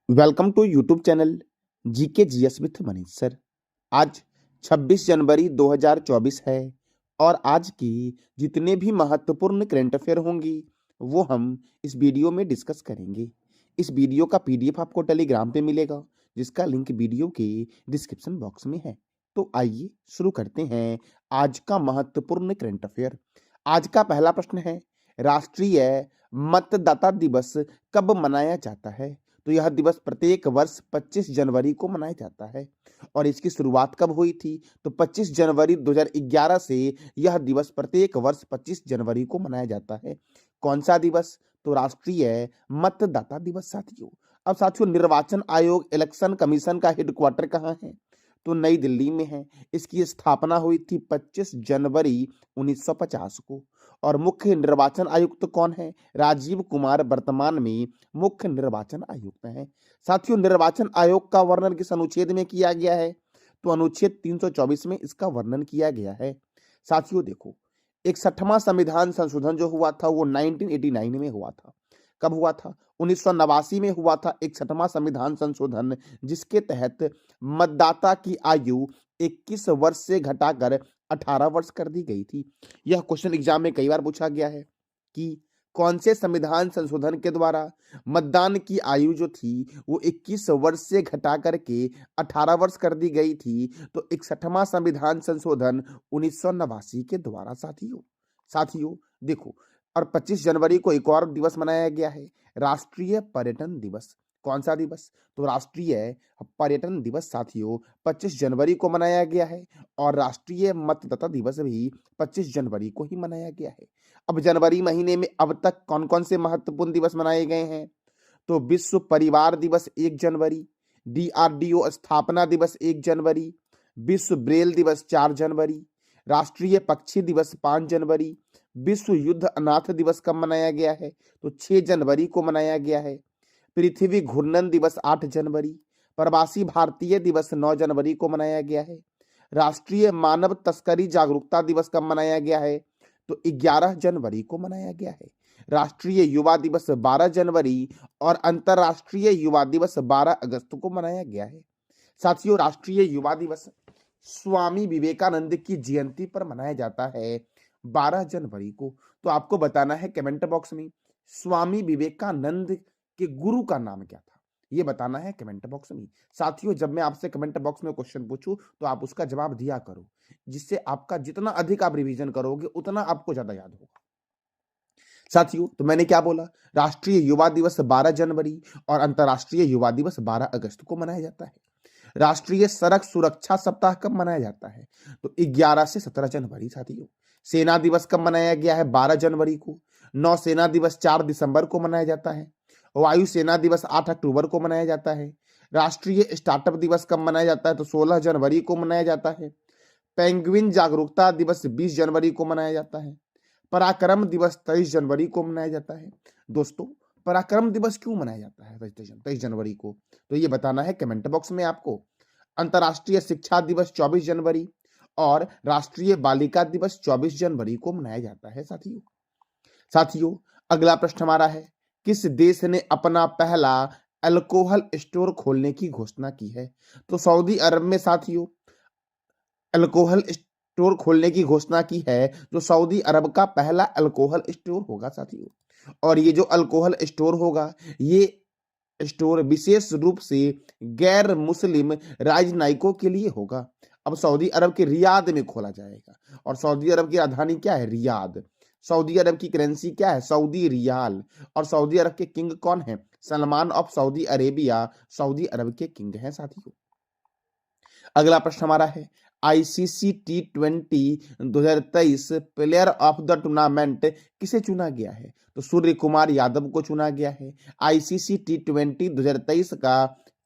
Welcome to YouTube channel GK GS with Manish sir. आज 26 जनवरी 2024 है और आज की जितने भी महत्वपूर्ण करंट अफेयर होंगी वो हम इस वीडियो में डिस्कस करेंगे। इस वीडियो का पीडीएफ आपको टेलीग्राम पे मिलेगा जिसका लिंक वीडियो के डिस्क्रिप्शन बॉक्स में है। तो आइए शुरू करते हैं आज का महत्वपूर्ण करंट अफेयर। आज का पहला प्रश्न है, राष्ट्रीय मतदाता दिवस कब मनाया जाता है? तो यह दिवस प्रत्येक वर्ष 25 जनवरी को मनाया जाता है। और इसकी शुरुआत कब हुई थी? तो 25 जनवरी 2011 से यह दिवस प्रत्येक वर्ष 25 जनवरी को मनाया जाता है। कौन सा दिवस? तो राष्ट्रीय मतदाता दिवस साथियों। अब साथियों, निर्वाचन आयोग इलेक्शन कमीशन का हेडक्वार्टर कहाँ है? तो नई दिल्ली में है। इसकी स्थापना हुई थी 25 जनवरी 1950 को। और मुख्य निर्वाचन आयुक्त कौन है? राजीव कुमार वर्तमान में मुख्य निर्वाचन आयुक्त हैं। साथियों, निर्वाचन आयोग का वर्णन किस अनुच्छेद में किया गया है? तो अनुच्छेद 324 में इसका वर्णन किया गया है। साथियों देखो, 61वां संविधान संशोधन जो हुआ था वो 1989 में हुआ था। कब हुआ था? 1989 में हुआ था 61वां संविधान संशोधन, जिसके तहत मतदाता की आयु 21 वर्ष से घटाकर 18 वर्ष कर दी गई थी। यह क्वेश्चन एग्जाम में कई बार पूछा गया है कि कौन से संविधान संशोधन के द्वारा मतदान की आयु जो थी वो 21 वर्ष से घटा करके 18 वर्ष कर दी गई थी? तो 61वां संविधान संशोधन 1989 के द्वारा साथियों। साथियों देखो, और 25 जनवरी को एक और दिवस मनाया गया है, राष्ट्रीय पर्यटन दिवस। कौन सा दिवस? तो राष्ट्रीय पर्यटन दिवस साथियों 25 जनवरी को मनाया गया है। और राष्ट्रीय मतदाता दिवस भी 25 जनवरी को ही मनाया गया है। अब जनवरी महीने में अब तक कौन कौन से महत्वपूर्ण दिवस मनाए गए हैं? तो विश्व परिवार दिवस 1 जनवरी, डीआरडीओ स्थापना दिवस 1 जनवरी, विश्व ब्रेल दिवस 4 जनवरी, राष्ट्रीय पक्षी दिवस 5 जनवरी, विश्व युद्ध अनाथ दिवस कब मनाया गया है? तो 6 जनवरी को मनाया गया है। पृथ्वी घूर्णन दिवस 8 जनवरी, प्रवासी भारतीय दिवस 9 जनवरी को मनाया गया है। राष्ट्रीय मानव तस्करी जागरूकता दिवस कब मनाया गया है? तो 11 जनवरी को मनाया गया है। राष्ट्रीय युवा दिवस 12 जनवरी और अंतर्राष्ट्रीय युवा दिवस 12 अगस्त को मनाया गया है। साथियों, राष्ट्रीय युवा दिवस स्वामी विवेकानंद की जयंती पर मनाया जाता है 12 जनवरी को। तो आपको बताना है कमेंट बॉक्स में स्वामी विवेकानंद के गुरु का नाम क्या था, ये बताना है कमेंट बॉक्स में। साथियों, जब मैं आपसे कमेंट बॉक्स में क्वेश्चन पूछूं तो आप उसका जवाब दिया करो, जिससे आपका जितना अधिक आप रिवीजन करोगे उतना आपको ज्यादा याद होगा। साथियों, तो मैंने क्या बोला? राष्ट्रीय युवा दिवस 12 जनवरी और अंतर्राष्ट्रीय युवा दिवस 12 अगस्त को मनाया जाता है। राष्ट्रीय सड़क सुरक्षा सप्ताह कब मनाया जाता है? तो 11 से 17 जनवरी। साथियों, सेना दिवस कब मनाया गया है? 12 जनवरी को। नौसेना दिवस 4 दिसंबर को मनाया जाता है। वायु सेना दिवस 8 अक्टूबर को मनाया जाता है। राष्ट्रीय स्टार्टअप दिवस कब मनाया जाता है? तो 16 जनवरी को मनाया जाता है। पेंगुइन जागरूकता दिवस 20 जनवरी को मनाया जाता है। पराक्रम दिवस 23 जनवरी को मनाया जाता है। दोस्तों, पराक्रम दिवस क्यों मनाया जाता है 23 जनवरी को? तो ये बताना है कमेंट बॉक्स में आपको। अंतर्राष्ट्रीय शिक्षा दिवस 24 जनवरी और राष्ट्रीय बालिका दिवस 24 जनवरी को मनाया जाता है साथियों। साथियों, अगला प्रश्न हमारा है, किस देश ने अपना पहला अल्कोहल स्टोर खोलने की घोषणा की है? तो सऊदी अरब में साथियों अल्कोहल स्टोर खोलने की घोषणा की है, जो सऊदी अरब का पहला अल्कोहल स्टोर होगा साथियों। और ये जो अल्कोहल स्टोर होगा, ये स्टोर विशेष रूप से गैर मुस्लिम राजनयिकों के लिए होगा। अब सऊदी अरब के रियाद में खोला जाएगा। और सऊदी अरब की राजधानी क्या है? रियाद। सऊदी अरब की करेंसी क्या है? Saudi riyal. और सऊदी अरब के किंग कौन है? सलमान ऑफ सऊदी अरेबिया सऊदी अरब के किंग हैं साथियों। अगला प्रश्न हमारा है, ICC T20 2023 player of the tournament किसे चुना गया है? तो सूर्य कुमार यादव को चुना गया है आईसीसी T20 2023 का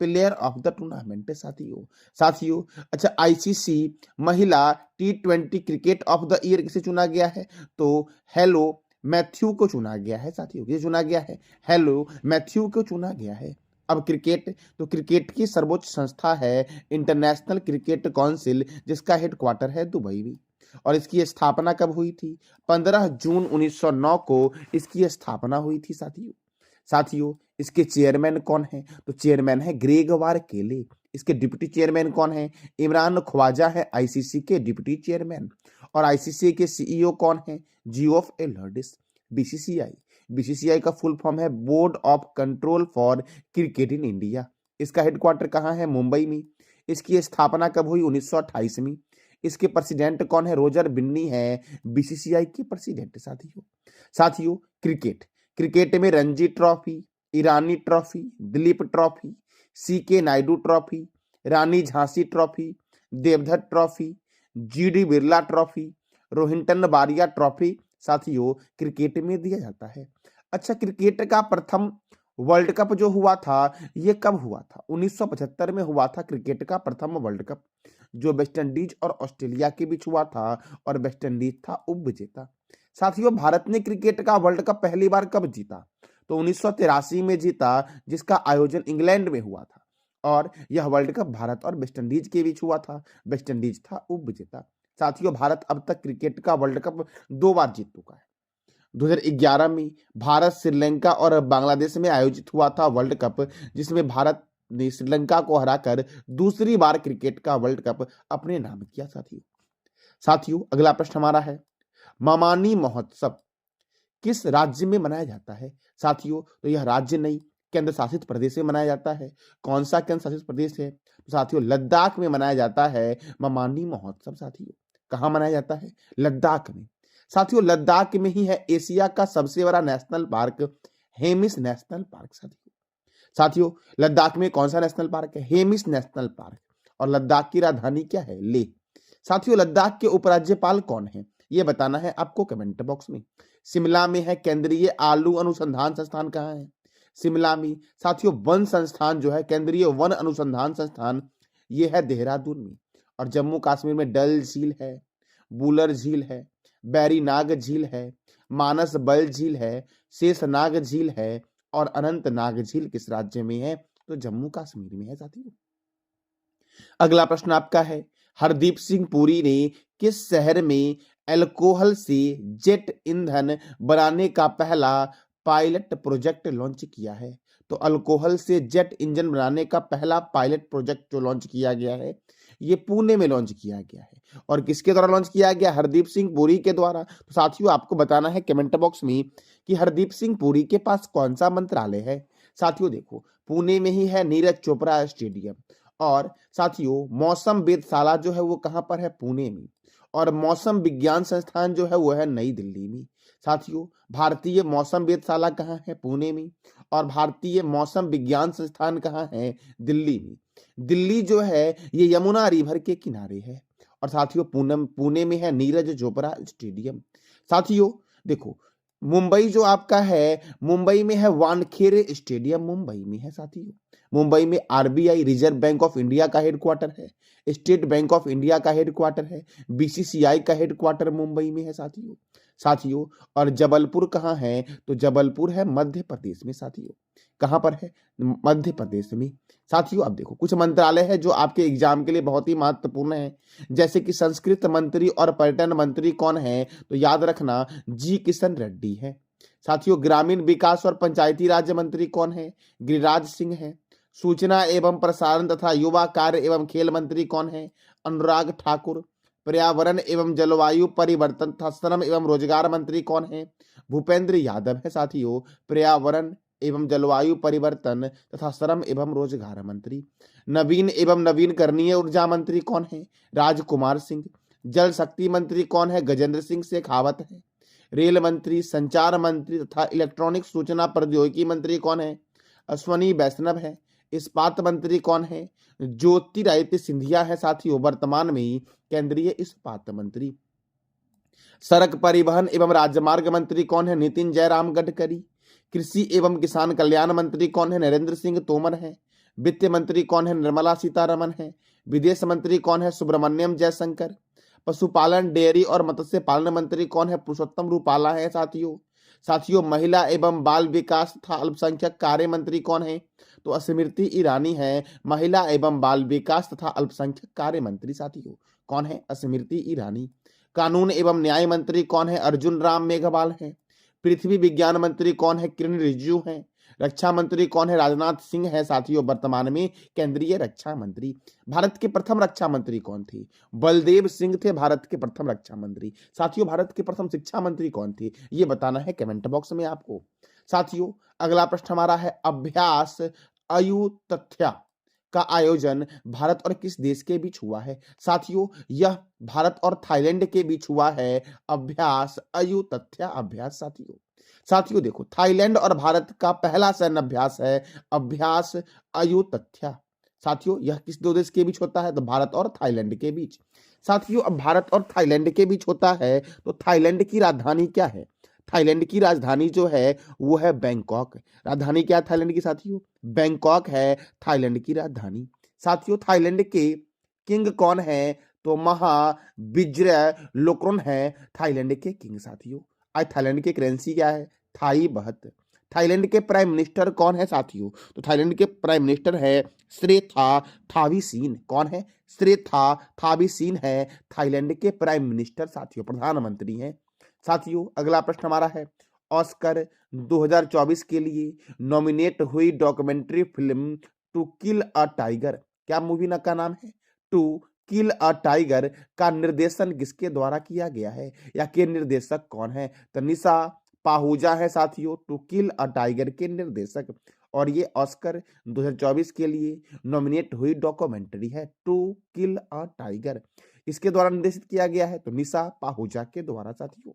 प्लेयर ऑफ द टूर्नामेंट साथियों। साथियों, अच्छा, आईसीसी महिला T20 cricket of the year किसे चुना गया है? तो हेलो मैथ्यू को चुना गया है साथियों। ये चुना गया है, हेलो मैथ्यू को चुना गया है। अब क्रिकेट, तो क्रिकेट की सर्वोच्च संस्था है इंटरनेशनल क्रिकेट काउंसिल, जिसका हेडक्वार्टर है दुबई में। और इसकी स्थापना कब हुई थी? 15 जून 1909 को इसकी स्थापना हुई थी साथियों। साथियों, इसके चेयरमैन कौन है? तो चेयरमैन है ग्रेगवार केले। इसके डिप्टी चेयरमैन कौन है? इमरान ख्वाजा है आईसीसी के डिप्टी चेयरमैन। और आईसीसी के सीईओ कौन है? जियोफ एलर्डिस। बीसीसीआई, बीसीसीआई का फुल फॉर्म है board of control for cricket in India. इसका हेडक्वार्टर कहाँ है? मुंबई में। इसकी स्थापना कब हुई? 1928 में। इसके प्रेसिडेंट कौन है? रोजर बिन्नी है बीसीसीआई के प्रेसिडेंट। साथियों क्रिकेट, क्रिकेट में Ranji trophy, Irani trophy, Duleep trophy, CK Nayudu trophy, Rani Jhansi trophy, Deodhar trophy, GD Birla trophy, Rohinton Baria trophy साथियों क्रिकेट में दिया जाता है। अच्छा, क्रिकेट का प्रथम वर्ल्ड कप जो हुआ था ये कब हुआ था? 1975 में हुआ था क्रिकेट का प्रथम वर्ल्ड कप, जो वेस्ट इंडीज और ऑस्ट्रेलिया के बीच हुआ था और वेस्ट इंडीज था उप विजेता। साथियों भारत ने क्रिकेट का वर्ल्ड कप पहली बार कब जीता? तो 1983 में जीता, जिसका आयोजन इंग्लैंड में हुआ था और यह वर्ल्ड कप भारत और वेस्ट इंडीज के बीच हुआ था। वेस्ट इंडीज था उप विजेता। साथियों भारत अब तक क्रिकेट का वर्ल्ड कप 2 बार जीत चुका है। 2011 में भारत, श्रीलंका और बांग्लादेश में आयोजित हुआ था वर्ल्ड कप, जिसमें भारत ने श्रीलंका को हराकर दूसरी बार क्रिकेट का वर्ल्ड कप अपने नाम किया। साथियों अगला प्रश्न हमारा है, ममानी महोत्सव किस राज्य में मनाया जाता है? साथियों तो यह राज्य नहीं, केंद्र शासित प्रदेश में मनाया जाता है। कौन सा केंद्र शासित प्रदेश है? तो साथियों लद्दाख में मनाया जाता है ममानी महोत्सव। साथियों कहाँ मनाया जाता है? लद्दाख में। साथियों लद्दाख में ही है एशिया का सबसे बड़ा national park, Hemis national park. साथियों लद्दाख में कौन सा नेशनल पार्क है? Hemis national park. और लद्दाख की राजधानी क्या है? लेह। साथियों लद्दाख के उपराज्यपाल कौन है? यह बताना है आपको कमेंट बॉक्स में। शिमला में है केंद्रीय आलू अनुसंधान संस्थान। कहाँ है? शिमला में। साथियों वन संस्थान जो है केंद्रीय वन अनुसंधान संस्थान, यह है देहरादून में। और जम्मू कश्मीर में डल झील है, बुलर झील है, बैरीनाग झील है, मानस बल झील है, शेषनाग झील है और अनंतनाग झील किस राज्य में है? तो जम्मू कश्मीर में है। साथियों अगला प्रश्न आपका है, हरदीप सिंह पुरी ने किस शहर में अल्कोहल से जेट ईंधन बनाने का पहला पायलट प्रोजेक्ट लॉन्च किया है? तो अल्कोहल से जेट इंजन बनाने का पहला पायलट प्रोजेक्ट जो लॉन्च किया गया है ये पुणे में लॉन्च किया गया है। और किसके द्वारा लॉन्च किया गया? हरदीप सिंह पुरी के द्वारा। तो साथियों आपको बताना है कमेंट बॉक्स में कि हरदीप सिंह पुरी के पास कौन सा मंत्रालय है। साथियों देखो पुणे में ही है नीरज चोपड़ा स्टेडियम। और साथियों मौसम वेधशाला जो है वो कहां पर है? पुणे में। और मौसम विज्ञान संस्थान जो है वो है नई दिल्ली में। साथियों भारतीय मौसम वेधशाला कहाँ है? पुणे में। और भारतीय मौसम विज्ञान संस्थान कहाँ है? दिल्ली में। दिल्ली जो है ये यमुना रिवर के किनारे है। और साथियों पुणे में है नीरज चोपड़ा स्टेडियम। साथियों देखो मुंबई जो आपका है, मुंबई में है वानखेड़े स्टेडियम, मुंबई में है। साथियों मुंबई में RBI reserve bank of India का हेडक्वार्टर है, स्टेट बैंक ऑफ इंडिया का हेडक्वार्टर है, बीसीसीआई का हेडक्वार्टर मुंबई में है। साथियों और जबलपुर कहाँ है? तो जबलपुर है मध्य प्रदेश में। साथियों कहाँ पर है? मध्य प्रदेश में। साथियों अब देखो कुछ मंत्रालय है जो आपके एग्जाम के लिए बहुत ही महत्वपूर्ण है, जैसे कि संस्कृत मंत्री और पर्यटन मंत्री कौन है? तो याद रखना जी किशन रेड्डी है। साथियों ग्रामीण विकास और पंचायती राज मंत्री कौन है? गिरिराज सिंह है। सूचना एवं प्रसारण तथा युवा कार्य एवं खेल मंत्री कौन है? अनुराग ठाकुर। पर्यावरण एवं जलवायु परिवर्तन तथा श्रम एवं रोजगार मंत्री कौन है? भूपेंद्र यादव है। साथियों पर्यावरण एवं जलवायु परिवर्तन तथा श्रम एवं रोजगार मंत्री। नवीन एवं नवीनकरणीय ऊर्जा मंत्री कौन है? राजकुमार सिंह। जल शक्ति मंत्री कौन है? गजेंद्र सिंह शेखावत है। रेल मंत्री, संचार मंत्री तथा इलेक्ट्रॉनिक सूचना प्रौद्योगिकी मंत्री कौन है? अश्वनी वैष्णव है। इस्पात मंत्री कौन है? ज्योतिरादित्य सिंधिया है। साथियों वर्तमान में केंद्रीय इस्पात मंत्री। सड़क परिवहन एवं राजमार्ग मंत्री कौन है? नितिन जयराम गडकरी। कृषि एवं किसान कल्याण मंत्री कौन है? नरेंद्र सिंह तोमर है। वित्त मंत्री कौन है? निर्मला सीतारमन है। विदेश मंत्री कौन है? सुब्रमण्यम जयशंकर। पशुपालन, डेयरी और मत्स्य पालन मंत्री कौन है? पुरुषोत्तम रूपाला है। साथियों महिला एवं बाल विकास तथा अल्पसंख्यक कार्य मंत्री कौन है? तो स्मृति ईरानी है। महिला एवं बाल विकास तथा अल्पसंख्यक कार्य मंत्री साथियों कौन है? स्मृति ईरानी। कानून एवं न्याय मंत्री कौन है? अर्जुन राम मेघवाल है। पृथ्वी विज्ञान मंत्री कौन है? किरण रिजिजू हैं। रक्षा मंत्री कौन है? राजनाथ सिंह है साथियों, वर्तमान में केंद्रीय रक्षा मंत्री। भारत के प्रथम रक्षा मंत्री कौन थे? बलदेव सिंह थे भारत के प्रथम रक्षा मंत्री। साथियों, भारत के प्रथम शिक्षा मंत्री कौन थे? ये बताना है कमेंट बॉक्स में आपको। साथियों, अगला प्रश्न हमारा है, अभ्यास अयुतथ्या का आयोजन भारत और किस देश के बीच हुआ है? साथियों, यह भारत और थाईलैंड के बीच हुआ है, अभ्यास अयुतथ्या अभ्यास। साथियों देखो, थाईलैंड और भारत का पहला सैन्य अभ्यास है अभ्यास अयुतथ्या। साथियों, यह किस दो देश के बीच होता है? तो भारत और थाईलैंड के बीच। साथियों, अब भारत और थाईलैंड के बीच होता है तो थाईलैंड की राजधानी क्या है? थाईलैंड की राजधानी जो है वो है बैंकॉक। राजधानी क्या है थाईलैंड की? साथियों, बैंकॉक है थाईलैंड की राजधानी। साथियों, थाईलैंड के किंग कौन है? तो महाविजय लोक्रोन है थाईलैंड के किंग। साथियों, आज थाईलैंड की करेंसी क्या है? थाई बहत। थाईलैंड के प्राइम मिनिस्टर कौन है साथियों? तो थाईलैंड के प्राइम मिनिस्टर है श्रेथा थाविसीन। कौन है? श्रेथा थाविसीन है थाईलैंड के प्राइम मिनिस्टर साथियों, प्रधानमंत्री हैं। साथियों, अगला प्रश्न हमारा है, ऑस्कर 2024 के लिए नॉमिनेट हुई documentary film to kill a tiger, क्या मूवी का नाम है? टू किल अ टाइगर का निर्देशन किसके द्वारा किया गया है, या के निर्देशक कौन है? तो निशा पाहुजा है साथियों, टू किल अ टाइगर के निर्देशक। और ये ऑस्कर 2024 के लिए नॉमिनेट हुई डॉक्यूमेंट्री है, टू किल अ टाइगर। इसके द्वारा निर्देशित किया गया है तो निशा पाहुजा के द्वारा। साथियों,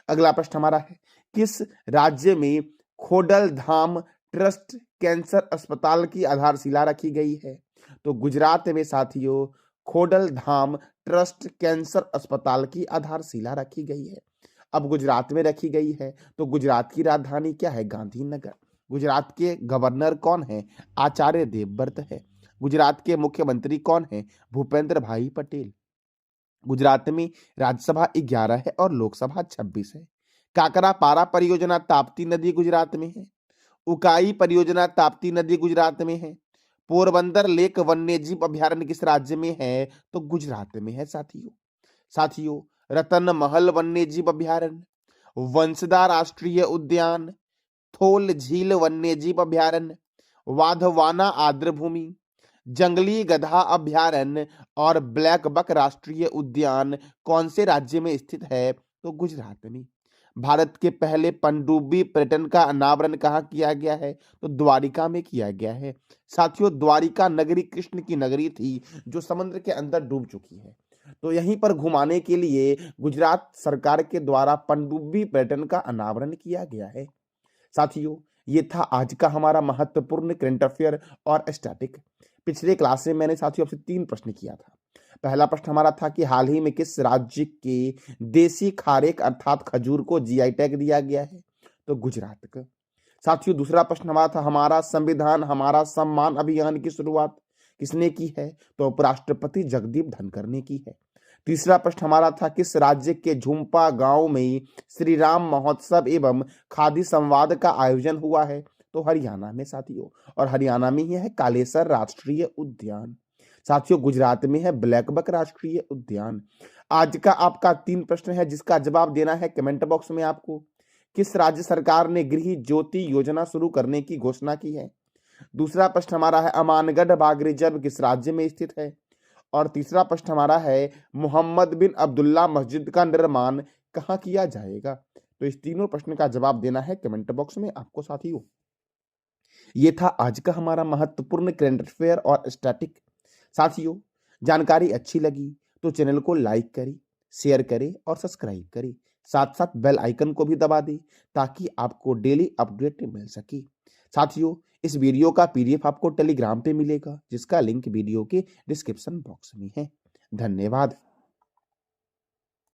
अगला प्रश्न हमारा है, किस राज्य में खोडल धाम ट्रस्ट कैंसर अस्पताल की आधारशिला रखी गई है? तो गुजरात में साथियों खोडल धाम ट्रस्ट कैंसर अस्पताल की आधारशिला रखी गई है। अब गुजरात में रखी गई है तो गुजरात की राजधानी क्या है? गांधीनगर। गुजरात के गवर्नर कौन है? आचार्य देवव्रत है। गुजरात के मुख्यमंत्री कौन है? भूपेंद्र भाई पटेल। गुजरात में राज्यसभा 11 है और लोकसभा 26 है। काकरा पारा परियोजना ताप्ती नदी गुजरात में है। उकाई परियोजना ताप्ती नदी गुजरात में है। पोरबंदर लेक वन्यजीव अभयारण्य किस राज्य में है? तो गुजरात में है। साथियों, रतन महल वन्यजीव अभयारण्य, वंसदा राष्ट्रीय उद्यान, थोल झील वन्यजीव अभयारण्य, वाधवाना आर्द्र भूमि, जंगली गधा अभयारण्य और ब्लैक बक राष्ट्रीय उद्यान कौन से राज्य में स्थित है? तो गुजरात में। भारत के पहले पनडुब्बी पर्यटन का अनावरण कहाँ किया गया है? तो द्वारिका में किया गया है। साथियों, द्वारिका नगरी कृष्ण की नगरी थी जो समुद्र के अंदर डूब चुकी है, तो यहीं पर घुमाने के लिए गुजरात सरकार के द्वारा पनडुब्बी पर्यटन का अनावरण किया गया है। साथियों, ये था आज का हमारा महत्वपूर्ण करंट अफेयर और स्टैटिक। पिछले क्लास में मैंने साथियों आपसे 3 प्रश्न किया था। पहला प्रश्न हमारा था कि हाल ही में किस राज्य के देसी खारेक अर्थात खजूर को जीआई टैग दिया गया है? तो गुजरात का। साथियों, दूसरा प्रश्न हमारा था, हमारा संविधान हमारा सम्मान अभियान की शुरुआत किसने की है? तो उपराष्ट्रपति जगदीप धनखड़ ने की है। तीसरा प्रश्न हमारा था, किस राज्य के झुम्पा गांव में श्री राम महोत्सव एवं खादी संवाद का आयोजन हुआ है? तो हरियाणा में साथियों, और हरियाणा में ही है कालेसर राष्ट्रीय उद्यान। साथियों, गुजरात में है ब्लैकबक राष्ट्रीय उद्यान। आज का आपका 3 प्रश्न है जिसका जवाब देना है कमेंट बॉक्स में आपको। किस राज्य सरकार ने गृह ज्योति योजना शुरू करने की घोषणा की है? दूसरा प्रश्न हमारा है, अमानगढ़ बाघ रिजर्व किस राज्य में स्थित है? और तीसरा प्रश्न हमारा है, मोहम्मद बिन अब्दुल्ला मस्जिद का निर्माण कहाँ किया जाएगा? तो इस तीनों प्रश्न का जवाब देना है कमेंट बॉक्स में आपको साथियों। ये था आज का हमारा महत्वपूर्ण करंट अफेयर और स्टैटिक। साथियों, जानकारी अच्छी लगी तो चैनल को लाइक करें, शेयर करें और सब्सक्राइब करें। साथ साथ बेल आइकन को भी दबा दें ताकि आपको डेली अपडेट मिल सके। साथियों, इस वीडियो का पीडीएफ आपको टेलीग्राम पे मिलेगा जिसका लिंक वीडियो के डिस्क्रिप्शन बॉक्स में है। धन्यवाद।